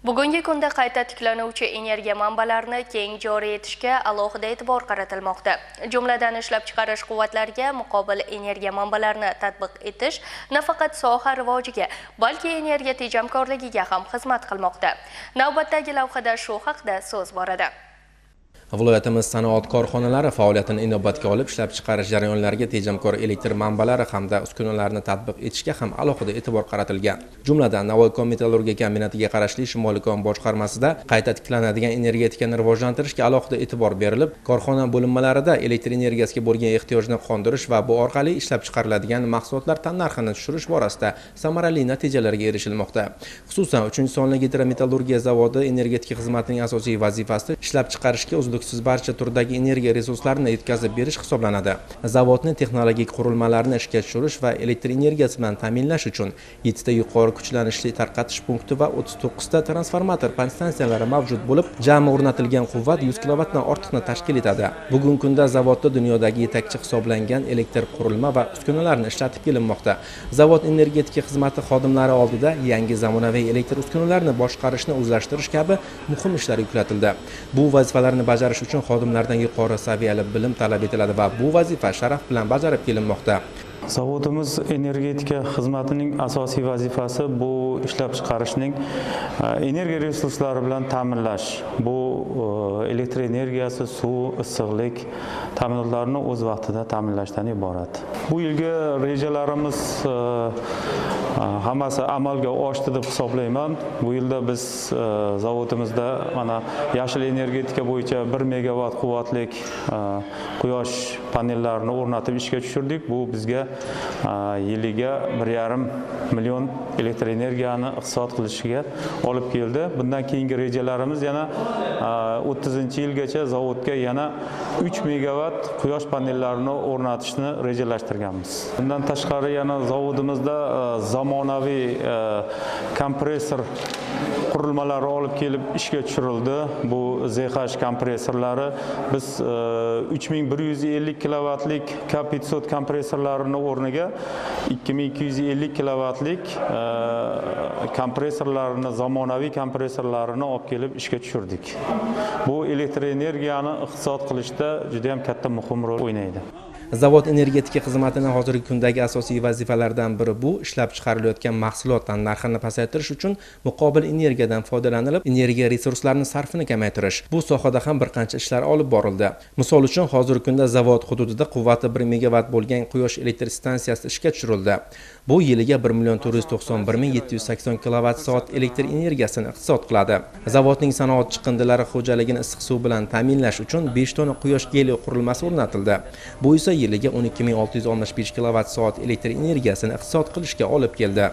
Bugungi kunda qayta tiklanuvchi energiya manbalarini keng joriy etishga alohida e'tibor qaratilmoqda. Jumladan ishlab chiqarish quvvatlariga muqobil energiya manbalarini tatbiq etish nafaqat soha rivojiga, balki energiya tejamkorligiga ham xizmat qilmoqda. Navbatdagi lavhada shu haqda so'z boradi. Viloyatimiz sanoat korxonalari faoliyatini inobatga olib ishlab chiqarish jarayonlariga tejamkor elektr manbalari hamda uskunalarni tatbiq etishga ham alohida e'tibor qaratilgan. Jumladan Navoiy metallurgiya kombinatiga qarashli Shimoliy kon boshqarmasida qayta tiklanadigan energetikani rivojlantirishga alohida e'tibor berilib, korxona bo'linmalarida elektr energiyasiga bo'lgan ehtiyojni qondirish va bu orqali ishlab chiqariladigan mahsulotlar tannarxini tushirish borasida samarali natijalarga erishilmoqda. Xususan, 3-sonli gidrometallurgiya zavodi energetika xizmatining asosiy vazifasi ishlab chiqarishga siz barcha turdagi energiya resurslarini yetkazib berish hisoblanadi. Zavodning texnologik qurilmalarini ishga tushirish va elektr energiyasi bilan ta'minlash uchun 7 ta yuqori kuchlanishli tarqatish punkti va 39 ta transformator podstansiyalari mavjud bo'lib, jami o'rnatilgan quvvat 100 kilovatdan ortiqni tashkil etadi. Bugungi kunda zavodda dunyodagi yetakchi hisoblangan elektr qurilma va uskunalarni ishlatib kelinmoqda. Zavod energetika xizmati xodimlari oldida yangi zamonaviy elektr uskunalarni boshqarishni o'zlashtirish kabi muhim ishlar yuklatildi. Bu vazifalarni bajarish uchun xodimlardan yuqori saviyali bilim talab etiladi va bu vazifa sharaf bilan bajarib kelinmoqda. Zavodimiz energetika xizmatining asosiy vazifasi bu ishlab chiqarishning energiya resurslari bilan ta'minlash. Bu elektr energiyasi, suv, issiqlik ta'minotlarini o'z vaqtida ta'minlashdan iborat. Bu yilgi rejalarimiz hammasi amalga oshdi deb hisoblayman. Bu yilda biz zavodimizda mana yashil energetika bo'yicha 1 megavat quvvatlik quyosh panellarini o'rnatib ishga tushirdik. Bu bizga yiliga 1,5 million elektr energiyani iqtisod qilishiga olib keldi. Bundan keyingi rejalarimiz yana 30-yilgacha zavodga yana 3 megavat quyosh panellarini o'rnatishni rejalashtirganmiz. Bundan tashqari yana zavodimizda zamonaviy kompressor qurilmalari olib kelib ishga tushirildi. Bu ZH kompressorlari biz 3150 kilovatlik K500 kompressorlarini o'rniga 2250 kilovatlik kompressorlarni, zamonaviy kompressorlarini olib kelib ishga tushirdik. Bu elektr energiyani iqtisod qilishda juda ham katta muhim rol o'ynaydi. Zavod energetika xizmatining hozirgi kundagi asosiy vazifalaridan biri bu ishlab chiqarilayotgan mahsulotdan narxini pasaytirish uchun muqobil energiyadan foydalanilib, energiya resurslarini sarfini kamaytirish. Bu sohada ham bir qancha ishlar olib borildi. Misol uchun, hozirgi kunda zavod hududida quvvati 1 megavat bo'lgan quyosh elektr stansiyasi ishga tushirildi. Bu yiliga 1,491,780 kilovatt-soat elektr energiyasini iqtisod qiladi. Zavodning sanoat chiqindilari xo'jaligini issiq suv bilan ta'minlash uchun 5 tonna quyosh geli qurilmasi o'rnatildi. Bu esa yiliga 12,665 kilovatt-soat elektr energiyasini iqtisod qilishga olib keldi.